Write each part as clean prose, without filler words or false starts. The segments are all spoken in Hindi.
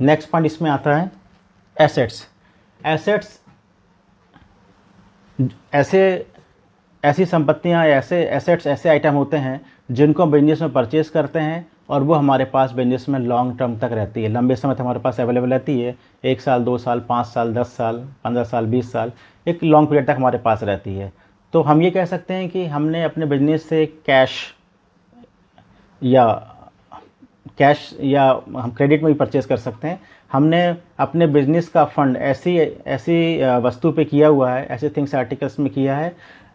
नेक्स्ट पॉइंट इसमें आता है एसेट्स। एसेट्स ऐसी संपत्तियां, ऐसे एसेट्स, ऐसे आइटम होते हैं जिनको हम बिजनेस में परचेज करते हैं और वो हमारे पास बिजनेस में लॉन्ग टर्म तक रहती है, लंबे समय तक हमारे पास अवेलेबल रहती है। 1 साल, 2 साल, 5 साल, 10 साल, 15 साल, 20 साल, एक लॉन्ग पीरियड तक हमारे पास रहती है। तो हम ये कह सकते हैं कि हमने अपने बिजनेस से या हम क्रेडिट में भी परचेज़ कर सकते हैं। हमने अपने बिजनेस का फंड ऐसी ऐसी वस्तु पे किया हुआ है, ऐसे थिंग्स आर्टिकल्स में किया है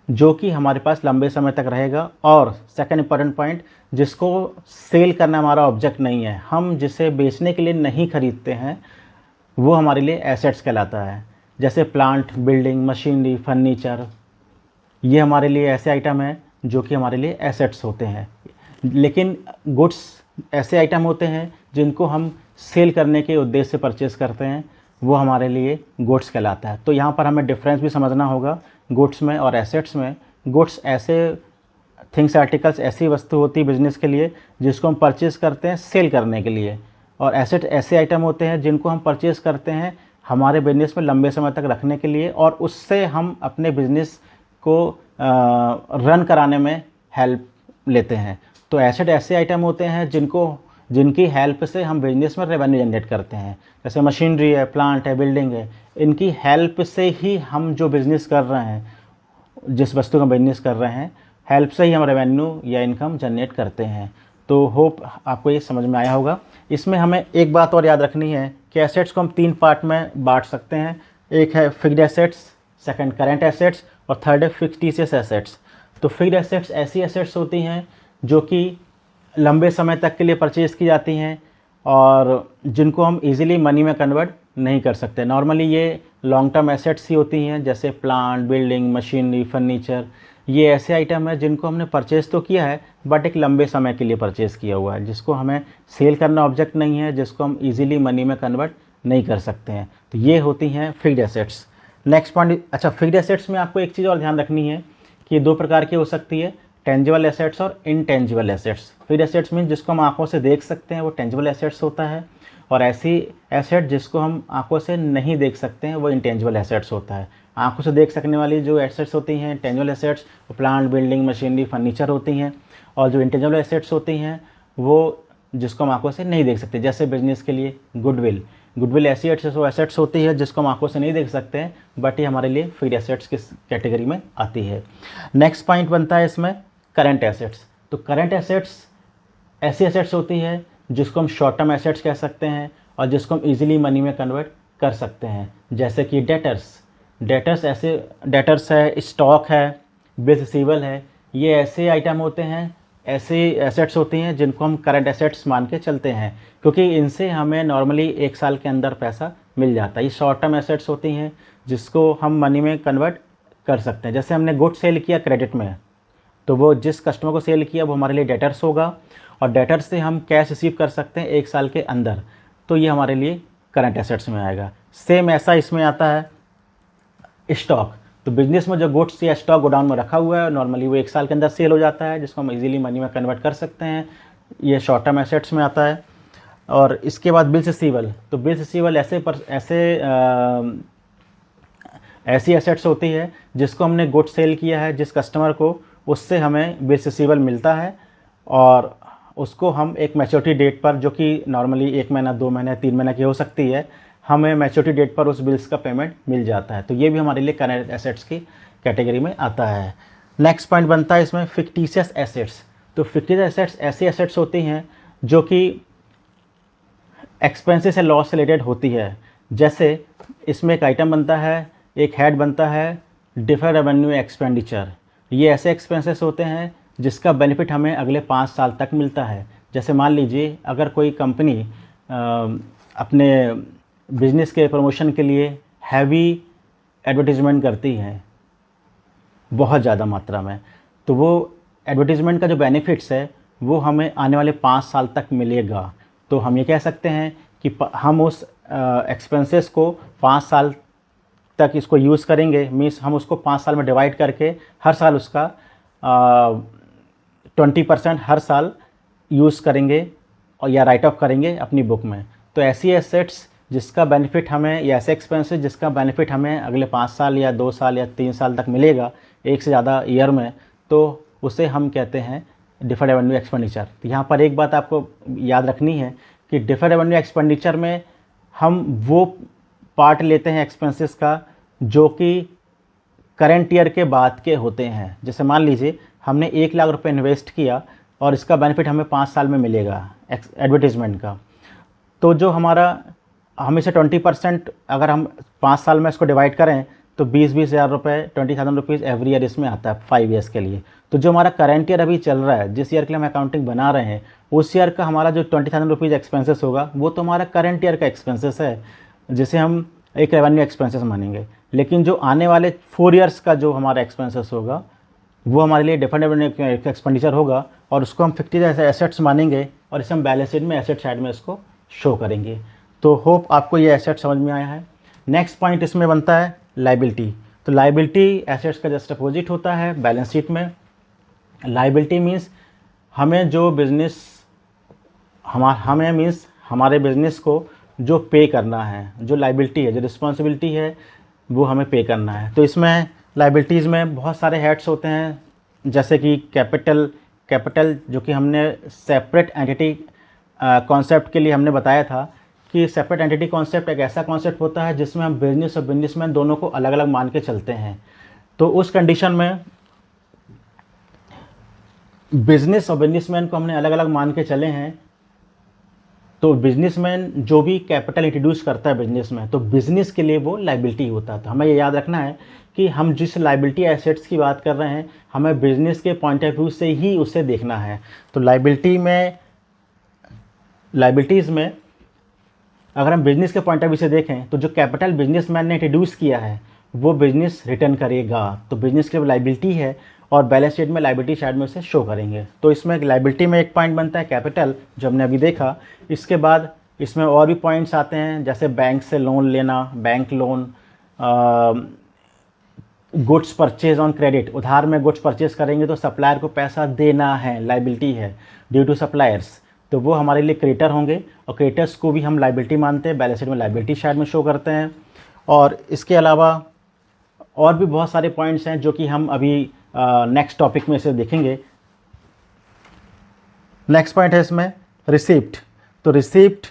जो कि हमारे पास लंबे समय तक रहेगा। और सेकंड इंपॉर्टेंट पॉइंट, जिसको सेल करना हमारा ऑब्जेक्ट नहीं है, हम जिसे बेचने के लिए नहीं खरीदते हैं, वो हमारे लिए एसेट्स कहलाता है। जैसे प्लांट, बिल्डिंग, मशीनरी, फर्नीचर, ये हमारे लिए ऐसे आइटम हैं जो कि हमारे लिए एसेट्स होते हैं। लेकिन गुड्स ऐसे आइटम होते हैं जिनको हम सेल करने के उद्देश्य से परचेस करते हैं, वो हमारे लिए गुड्स कहलाता है। तो यहाँ पर हमें डिफरेंस भी समझना होगा गुड्स में और एसेट्स में। गुड्स ऐसे थिंग्स आर्टिकल्स, ऐसी वस्तु होती है बिजनेस के लिए जिसको हम परचेस करते हैं सेल करने के लिए, और एसेट ऐसे आइटम होते हैं जिनको हम परचेस करते हैं हमारे बिजनेस में लंबे समय तक रखने के लिए, और उससे हम अपने बिजनेस को रन कराने में हेल्प लेते हैं। तो एसेट ऐसे आइटम होते हैं जिनकी हेल्प से हम बिजनेस में रेवेन्यू जनरेट करते हैं। जैसे मशीनरी है, प्लांट है, बिल्डिंग है, इनकी हेल्प से ही हम जो बिज़नेस कर रहे हैं, जिस वस्तु का बिजनेस कर रहे हैं, हेल्प से ही हम रेवेन्यू या इनकम जनरेट करते हैं। तो होप आपको ये समझ में आया होगा। इसमें हमें एक बात और याद रखनी है कि एसेट्स को हम 3 पार्ट में बांट सकते हैं। एक है fixed assets, second current assets, और थर्ड है फिक्टिशियस एसेट्स। तो फिक्स्ड एसेट्स ऐसी एसेट्स होती हैं जो कि लंबे समय तक के लिए परचेज़ की जाती हैं और जिनको हम इजीली मनी में कन्वर्ट नहीं कर सकते। नॉर्मली ये लॉन्ग टर्म एसेट्स ही होती हैं, जैसे प्लांट, बिल्डिंग, मशीनरी, फर्नीचर। ये ऐसे आइटम है जिनको हमने परचेज़ तो किया है बट एक लंबे समय के लिए परचेज़ किया हुआ है, जिसको हमें सेल करना ऑब्जेक्ट नहीं है, जिसको हम इजीली मनी में कन्वर्ट नहीं कर सकते हैं। तो ये होती हैं फिक्स्ड एसेट्स। नेक्स्ट पॉइंट, अच्छा, फिक्स्ड एसेट्स में आपको एक चीज़ और ध्यान रखनी है कि ये 2 प्रकार की हो सकती है, टेंजिबल एसेट्स और intangible assets. Fixed assets mean जिसको हम आंखों से देख सकते हैं वो टेंजिबल एसेट्स होता है, और ऐसी एसेट जिसको हम आंखों से नहीं देख सकते हैं वो इनटेंजिबल एसेट्स होता है। आंखों से देख सकने वाली जो एसेट्स होती हैं टेंजिबल एसेट्स, वो प्लांट, बिल्डिंग, मशीनरी, फर्नीचर होती हैं, और जो इनटेंजिबल एसेट्स होती हैं वो जिसको हम आंखों से नहीं देख सकते। जैसे बिजनेस के लिए गुडविल ऐसी एसेट्स होती है जिसको हम आंखों से नहीं देख सकते हैं, बट ये हमारे लिए फिक्स्ड एसेट्स की कैटेगरी में आती है। नेक्स्ट पॉइंट बनता है इसमें करंट एसेट्स। तो करंट एसेट्स ऐसी एसेट्स होती है जिसको हम शॉर्ट टर्म एसेट्स कह सकते हैं और जिसको हम इजीली मनी में कन्वर्ट कर सकते हैं। जैसे कि डेटर्स है, स्टॉक है, बिल रिसीवेबल है, ये ऐसे आइटम होते हैं, ऐसी एसेट्स होती हैं जिनको हम करंट एसेट्स मान के चलते हैं, क्योंकि इनसे हमें नॉर्मली 1 साल के अंदर पैसा मिल जाता है। ये शॉर्ट टर्म एसेट्स होती हैं जिसको हम मनी में कन्वर्ट कर सकते हैं। जैसे हमने गुड सेल किया क्रेडिट में, तो वो जिस कस्टमर को सेल किया वो हमारे लिए डेटर्स होगा, और डेटर्स से हम कैश रिसीव कर सकते हैं 1 साल के अंदर, तो ये हमारे लिए करंट एसेट्स में आएगा। सेम ऐसा इसमें आता है स्टॉक। तो बिजनेस में जो गुड्स या स्टॉक गोडाउन में रखा हुआ है, नॉर्मली वो 1 साल के अंदर सेल हो जाता है, जिसको हम इजीली मनी में कन्वर्ट कर सकते हैं, ये शॉर्ट टर्म एसेट्स में आता है। और इसके बाद बिल्स रिसीवेबल। तो बिल्स रिसीवेबल ऐसी एसेट्स होती है जिसको हमने गुड सेल किया है जिस कस्टमर को, उससे हमें बिल्स रिसीवेबल मिलता है, और उसको हम एक मैच्योरिटी डेट पर, जो कि नॉर्मली 1 महीना, 2 महीने, 3 महीने की हो सकती है, हमें मैच्योरिटी डेट पर उस बिल्स का पेमेंट मिल जाता है। तो ये भी हमारे लिए करंट एसेट्स की कैटेगरी में आता है। नेक्स्ट पॉइंट बनता है इसमें फिक्टिशियस एसेट्स। तो फिक्टिशियस एसेट्स ऐसी एसेट्स होती हैं जो कि एक्सपेंसेस से लॉस से रिलेटेड होती है। जैसे इसमें एक आइटम बनता है, एक हेड बनता है डिफर्ड रेवेन्यू एक्सपेंडिचर। ये ऐसे एक्सपेंसेस होते हैं जिसका बेनिफिट हमें अगले 5 साल तक मिलता है। जैसे मान लीजिए अगर कोई कंपनी अपने बिजनेस के प्रमोशन के लिए हैवी एडवर्टीज़मेंट करती है बहुत ज़्यादा मात्रा में, तो वो एडवर्टीज़मेंट का जो बेनिफिट्स है वो हमें आने वाले 5 साल तक मिलेगा। तो हम ये कह सकते हैं कि हम उस एक्सपेंसेस को 5 साल तक इसको यूज़ करेंगे, मीन्स हम उसको 5 साल में डिवाइड करके हर साल उसका 20% हर साल यूज़ करेंगे और या राइट ऑफ करेंगे अपनी बुक में। तो ऐसी एसेट्स जिसका बेनिफिट हमें, या ऐसे एक्सपेंसेस जिसका बेनिफिट हमें अगले 5 साल या 2 साल या 3 साल तक मिलेगा, एक से ज़्यादा ईयर में, तो उसे हम कहते हैं डिफर्ड रेवेन्यू एक्सपेंडिचर। तो यहाँ पर एक बात आपको याद रखनी है कि डिफर्ड रेवेन्यू एक्सपेंडिचर में हम वो पार्ट लेते हैं एक्सपेंसेस का जो कि करंट ईयर के बाद के होते हैं। जैसे मान लीजिए हमने 1 लाख रुपए इन्वेस्ट किया और इसका बेनिफिट हमें 5 साल में मिलेगा एडवर्टीज़मेंट का, तो जो हमारा हमें से 20% अगर हम 5 साल में इसको डिवाइड करें तो 20-20 हज़ार रुपये, 20,000 रुपीज़ एवरी ईयर इसमें आता है 5 ईयर्स के लिए। तो जो हमारा करंट ईयर अभी चल रहा है, जिस ईयर के लिए हम अकाउंटिंग बना रहे हैं, उस ईयर का हमारा जो 20,000 रुपीज़ एक्सपेंसेस होगा वो तो हमारा करंट ईयर का एक्सपेंसेस है, जिसे हम एक रेवेन्यू एक्सपेंसेस मानेंगे। लेकिन जो आने वाले 4 ईयर्स का जो हमारा एक्सपेंसेस होगा वो हमारे लिए डिफरेंट रेवेन्यू एक्सपेंडिचर होगा, और उसको हम फिक्स्ड एसेट्स मानेंगे और इसे हम बैलेंस शीट में एसेट साइड में इसको शो करेंगे। तो होप आपको ये एसेट समझ में आया है। नेक्स्ट पॉइंट इसमें बनता है लायबिलिटी। तो लायबिलिटी एसेट्स का जस्ट अपोजिट होता है बैलेंस शीट में। लायबिलिटी मीन्स हमें जो बिजनेस हमें मीन्स हमारे बिजनेस को जो पे करना है, जो लायबिलिटी है, जो रिस्पॉन्सिबिलिटी है, वो हमें पे करना है। तो इसमें लायबिलिटीज़ में बहुत सारे हेड्स होते हैं, जैसे कि कैपिटल जो कि हमने सेपरेट एंटिटी कॉन्सेप्ट के लिए हमने बताया था कि सेपरेट एंटिटी कॉन्सेप्ट एक ऐसा कॉन्सेप्ट होता है जिसमें हम बिजनेस और बिजनेसमैन दोनों को अलग अलग मान के चलते हैं। तो उस कंडीशन में बिजनेस और बिजनेसमैन को हमने अलग अलग मान के चले हैं, तो बिजनेसमैन जो भी कैपिटल इंट्रोड्यूस करता है बिजनेस में, तो बिजनेस के लिए वो लायबिलिटी होता है। तो हमें ये याद रखना है कि हम जिस लायबिलिटी एसेट्स की बात कर रहे हैं, हमें बिजनेस के पॉइंट ऑफ व्यू से ही उसे देखना है। तो लायबिलिटीज़ में अगर हम बिजनेस के पॉइंट ऑफ व्यू से देखें तो जो कैपिटल बिजनेसमैन ने इंट्रोड्यूस किया है वो बिजनेस रिटर्न करेगा, तो बिजनेस के लिए लायबिलिटी है, और बैलेंस शीट में लायबिलिटी साइड में उसे शो करेंगे। तो इसमें लायबिलिटी में एक पॉइंट बनता है कैपिटल, जो हमने अभी देखा। इसके बाद इसमें और भी पॉइंट्स आते हैं, जैसे बैंक से लोन लेना, bank loan, goods purchase on credit, उधार में गुड्स परचेज करेंगे तो सप्लायर को पैसा देना है, लायबिलिटी है ड्यू टू सप्लायर्स, तो वो हमारे लिए क्रेडिटर होंगे, और क्रेडिटर्स को भी हम लायबिलिटी मानते हैं, बैलेंस शीट में लायबिलिटी साइड में शो करते हैं। और इसके अलावा और भी बहुत सारे पॉइंट्स हैं जो कि हम अभी नेक्स्ट टॉपिक में इसे देखेंगे। नेक्स्ट पॉइंट है इसमें रिसिप्ट। तो रिसिप्ट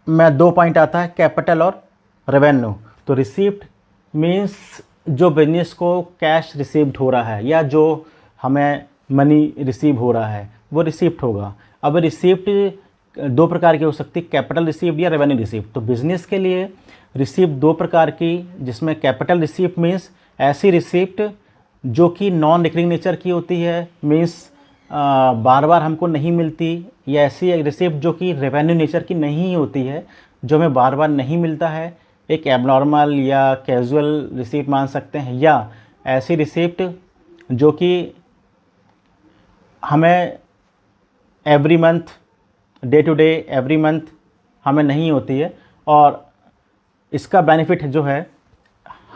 में 2 पॉइंट आता है, कैपिटल और रेवेन्यू। तो रिसिप्ट मीन्स जो बिजनेस को कैश रिसीव्ड हो रहा है या जो हमें मनी रिसीव हो रहा है वो रिसिप्ट होगा। अब रिसिप्ट 2 प्रकार की हो सकती है, कैपिटल रिसिप्ट या रेवेन्यू रिसिप्ट। तो बिजनेस के लिए रिसिप्ट 2 प्रकार की, जिसमें कैपिटल रिसिप्ट मीन्स ऐसी रिसिप्ट जो कि नॉन रिकरिंग नेचर की होती है, मीन्स बार बार हमको नहीं मिलती, या ऐसी रिसिप्ट जो कि रेवेन्यू नेचर की नहीं होती है, जो हमें बार बार नहीं मिलता है, एक एबनॉर्मल या कैजुअल रिसिप्ट मान सकते हैं, या ऐसी रिसिप्ट जो कि हमें every month, day to day, every month हमें नहीं होती है, और इसका बेनिफिट जो है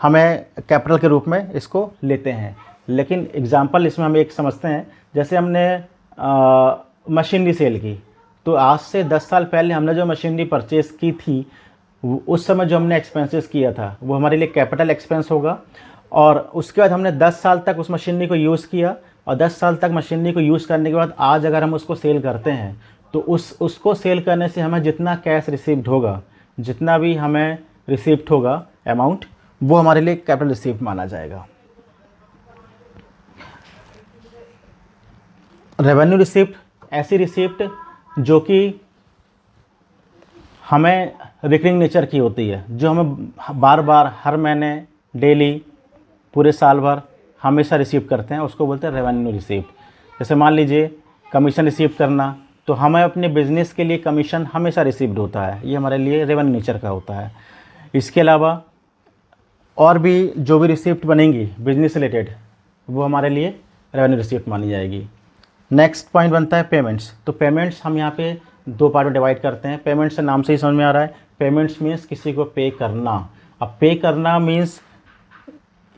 हमें कैपिटल के रूप में इसको लेते हैं। लेकिन एग्जांपल इसमें हम एक समझते हैं, जैसे हमने मशीनरी सेल की, तो आज से 10 साल पहले हमने जो मशीनरी परचेज़ की थी, उस समय जो हमने एक्सपेंसेस किया था वो हमारे लिए कैपिटल एक्सपेंस होगा, और उसके बाद हमने 10 साल तक उस मशीनरी को यूज़ किया, और 10 साल तक मशीनरी को यूज़ करने के बाद आज अगर हम उसको सेल करते हैं तो उसको सेल करने से हमें जितना कैश रिसीव्ड होगा, जितना भी हमें रिसीप्ट होगा अमाउंट, वो हमारे लिए कैपिटल रिसीप्ट माना जाएगा। रेवेन्यू रिसिप्ट ऐसी रिसिप्ट जो कि हमें रिकरिंग नेचर की होती है, जो हमें बार बार हर महीने, डेली, पूरे साल भर हमेशा रिसीव करते हैं, उसको बोलते हैं रेवेन्यू रिसिप्ट। जैसे मान लीजिए कमीशन रिसीव करना, तो हमें अपने बिजनेस के लिए कमीशन हमेशा रिसीव्ड होता है, ये हमारे लिए रेवेन्यू नेचर का होता है। इसके अलावा और भी जो भी रिसिप्ट बनेंगी बिजनेस रिलेटेड, वो हमारे लिए रेवेन्यू रिसिप्ट मानी जाएगी। नेक्स्ट पॉइंट बनता है पेमेंट्स। तो पेमेंट्स हम यहाँ पे 2 पार्ट में डिवाइड करते हैं। पेमेंट्स से नाम से ही समझ में आ रहा है, पेमेंट्स मीन्स किसी को पे करना। अब पे करना मीन्स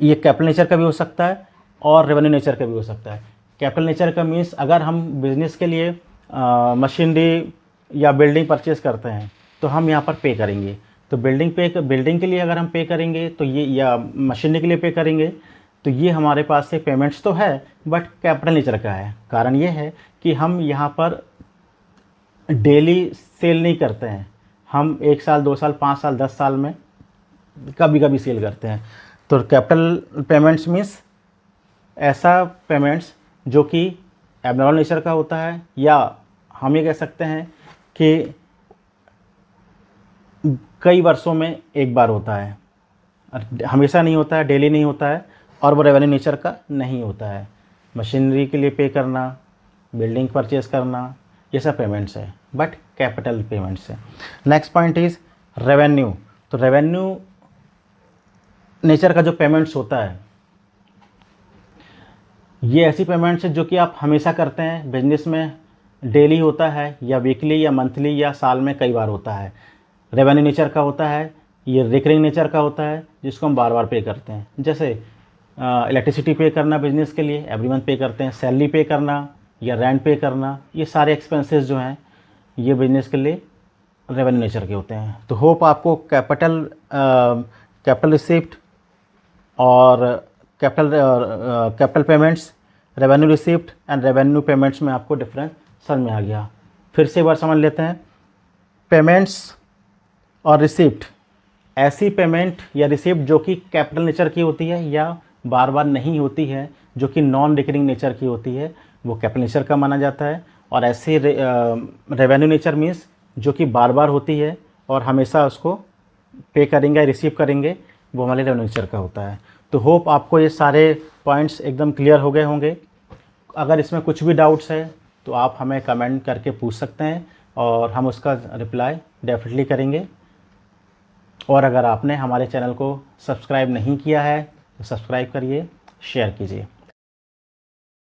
ये कैपिटल नेचर का भी हो सकता है और रेवेन्यू नेचर का भी हो सकता है। कैपिटल नेचर का मीन्स अगर हम बिजनेस के लिए मशीनरी या बिल्डिंग परचेज़ करते हैं, तो हम यहाँ पर पे करेंगे। तो बिल्डिंग के लिए अगर हम पे करेंगे तो ये, या मशीनरी के लिए पे करेंगे तो ये हमारे पास से पेमेंट्स तो है बट कैपिटल नेचर का है। कारण ये है कि हम यहाँ पर डेली सेल नहीं करते हैं, हम 1 साल 2 साल 5 साल 10 साल में कभी कभी सेल करते हैं। तो कैपिटल पेमेंट्स मीन्स ऐसा पेमेंट्स जो कि एबनॉर्मल नेचर का होता है, या हम ये कह सकते हैं कि कई वर्षों में एक बार होता है, हमेशा नहीं होता है, डेली नहीं होता है, और वो रेवेन्यू नेचर का नहीं होता है। मशीनरी के लिए पे करना, बिल्डिंग परचेज करना, ये सब पेमेंट्स है, बट कैपिटल पेमेंट्स है। Next point is revenue. तो रेवेन्यू नेचर का जो पेमेंट्स होता है, ये ऐसी पेमेंट्स है जो कि आप हमेशा करते हैं बिजनेस में, डेली होता है या वीकली या मंथली या साल में कई बार होता है। रेवेन्यू नेचर का होता है, ये रिकरिंग नेचर का होता है, जिसको हम बार बार पे करते हैं। जैसे इलेक्ट्रिसिटी पे करना बिजनेस के लिए एवरी मंथ पे करते हैं, सैलरी पे करना या रेंट पे करना, ये सारे एक्सपेंसेस जो हैं ये बिजनेस के लिए रेवेन्यू नेचर के होते हैं। तो होप आपको कैपिटल रिसिप्ट और capital payments, revenue receipt and revenue payments में आपको डिफरेंस समझ में आ गया। फिर से एक बार समझ लेते हैं। पेमेंट्स और रिसिप्ट, ऐसी पेमेंट या रिसिप्ट जो कि कैपिटल नेचर की होती है या बार बार नहीं होती है, जो कि नॉन रिकरिंग नेचर की होती है, वो कैपिटल नेचर का माना जाता है। और ऐसे रेवेन्यू नेचर मीन्स जो कि बार बार होती है और हमेशा उसको पे करेंगे, रिसीव करेंगे, वो हमारे रेवेन्यू नेचर का होता है। तो होप आपको ये सारे पॉइंट्स एकदम क्लियर हो गए होंगे। अगर इसमें कुछ भी डाउट्स है तो आप हमें कमेंट करके पूछ सकते हैं और हम उसका रिप्लाई डेफिनेटली करेंगे। और अगर आपने हमारे चैनल को सब्सक्राइब नहीं किया है तो सब्सक्राइब करिए, शेयर कीजिए।